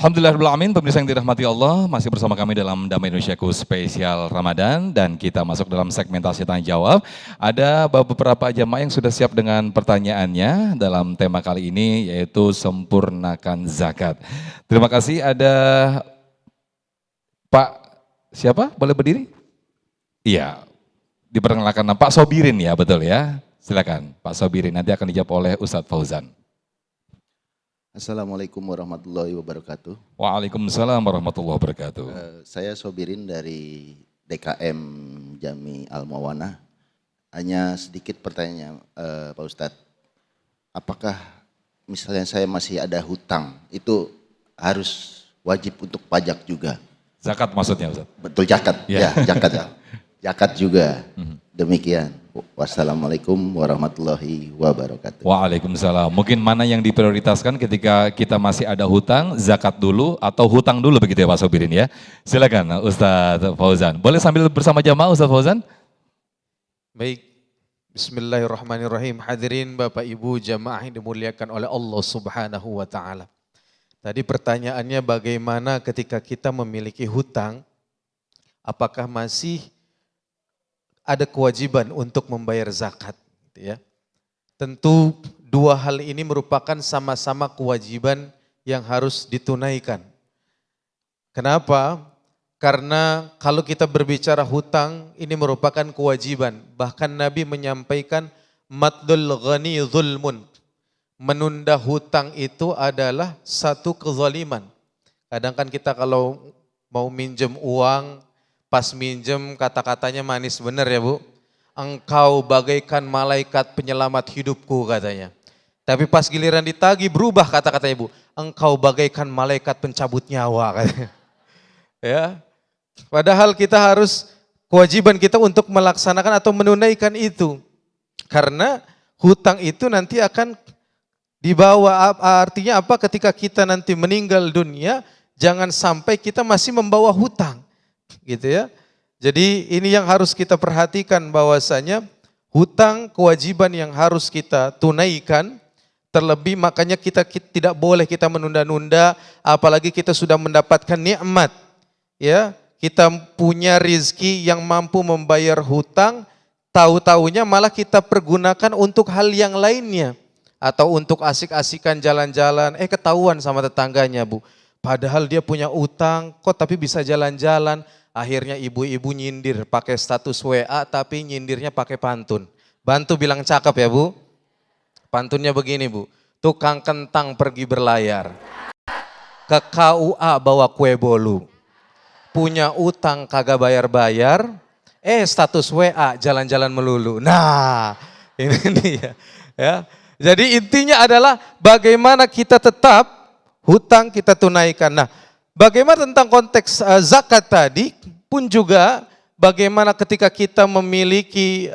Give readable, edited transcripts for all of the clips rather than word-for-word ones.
Alhamdulillahirrahmanirrahim, pemirsa yang dirahmati Allah, masih bersama kami dalam Damai Indonesiaku spesial Ramadan dan kita masuk dalam segmentasi tanya jawab. Ada beberapa jamaah yang sudah siap dengan pertanyaannya dalam tema kali ini yaitu sempurnakan zakat. Terima kasih, ada Pak siapa? Boleh berdiri? Iya, diperkenalkan Pak Sobirin ya, betul ya? Silakan Pak Sobirin, nanti akan dijawab oleh Ustadz Fauzan. Assalamualaikum warahmatullahi wabarakatuh. Waalaikumsalam warahmatullahi wabarakatuh. Saya Sobirin dari DKM Jami Al-Mawanah. Hanya sedikit pertanyaan Pak Ustadz. Apakah misalnya saya masih ada hutang, itu harus wajib untuk pajak juga? Zakat maksudnya Ustadz? Betul, zakat. Ya, zakat ya. Zakat juga. Demikian. Wassalamualaikum warahmatullahi wabarakatuh. Waalaikumsalam. Mungkin mana yang diprioritaskan ketika kita masih ada hutang, zakat dulu atau hutang dulu begitu ya Pak Sobirin ya. Silakan Ustadz Fauzan. Boleh sambil bersama jamaah Ustadz Fauzan? Baik. Bismillahirrahmanirrahim. Hadirin Bapak Ibu jamaah yang dimuliakan oleh Allah Subhanahu wa taala. Tadi pertanyaannya bagaimana ketika kita memiliki hutang, apakah masih ada kewajiban untuk membayar zakat, gitu ya. Tentu dua hal ini merupakan sama-sama kewajiban yang harus ditunaikan. Kenapa? Karena kalau kita berbicara hutang, ini merupakan kewajiban. Bahkan Nabi menyampaikan maddul ghani zulmun. Menunda hutang itu adalah satu kezaliman. Kadang kan kita kalau mau minjem uang, pas minjem kata-katanya manis bener ya Bu. Engkau bagaikan malaikat penyelamat hidupku katanya. Tapi pas giliran ditagih berubah kata-katanya Bu. Engkau bagaikan malaikat pencabut nyawa katanya. Ya. Padahal kita harus, kewajiban kita untuk melaksanakan atau menunaikan itu. Karena hutang itu nanti akan dibawa, artinya apa, ketika kita nanti meninggal dunia, jangan sampai kita masih membawa hutang. Gitu ya. Jadi ini yang harus kita perhatikan, bahwasanya hutang kewajiban yang harus kita tunaikan, terlebih makanya kita tidak boleh kita menunda-nunda, apalagi kita sudah mendapatkan nikmat. Ya, kita punya rizki yang mampu membayar hutang, tahu-taunya malah kita pergunakan untuk hal yang lainnya. Atau untuk asik-asikan jalan-jalan, ketahuan sama tetangganya Bu. Padahal dia punya utang, kok tapi bisa jalan-jalan. Akhirnya ibu-ibu nyindir pakai status WA tapi nyindirnya pakai pantun. Bantu bilang cakep ya Bu. Pantunnya begini Bu. Tukang kentang pergi berlayar. Ke KUA bawa kue bolu. Punya utang kagak bayar-bayar. Status WA jalan-jalan melulu. Nah ini dia. Ya. Jadi intinya adalah bagaimana kita tetap hutang kita tunaikan. Nah, bagaimana tentang konteks zakat tadi pun juga bagaimana ketika kita memiliki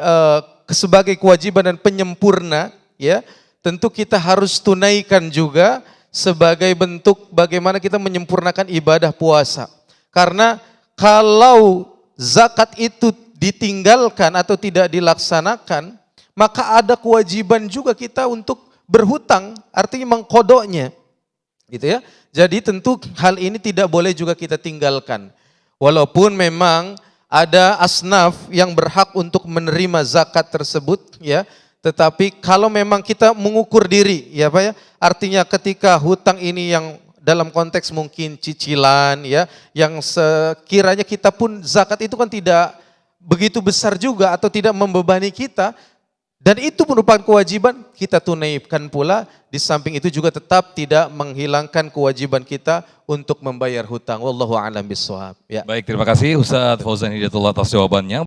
sebagai kewajiban dan penyempurna, ya tentu kita harus tunaikan juga sebagai bentuk bagaimana kita menyempurnakan ibadah puasa. Karena kalau zakat itu ditinggalkan atau tidak dilaksanakan, maka ada kewajiban juga kita untuk berhutang, artinya mengkodoknya. Gitu ya. Jadi tentu hal ini tidak boleh juga kita tinggalkan. Walaupun memang ada asnaf yang berhak untuk menerima zakat tersebut ya, tetapi kalau memang kita mengukur diri ya Pak ya, artinya ketika hutang ini yang dalam konteks mungkin cicilan ya, yang sekiranya kita pun zakat itu kan tidak begitu besar juga atau tidak membebani kita. Dan itu merupakan kewajiban kita tunaikan pula, di samping itu juga tetap tidak menghilangkan kewajiban kita untuk membayar hutang. Wallahu a'lam bishawab. Ya. Baik, terima kasih Ustadz Fauzan Hidayatullah atas jawabannya.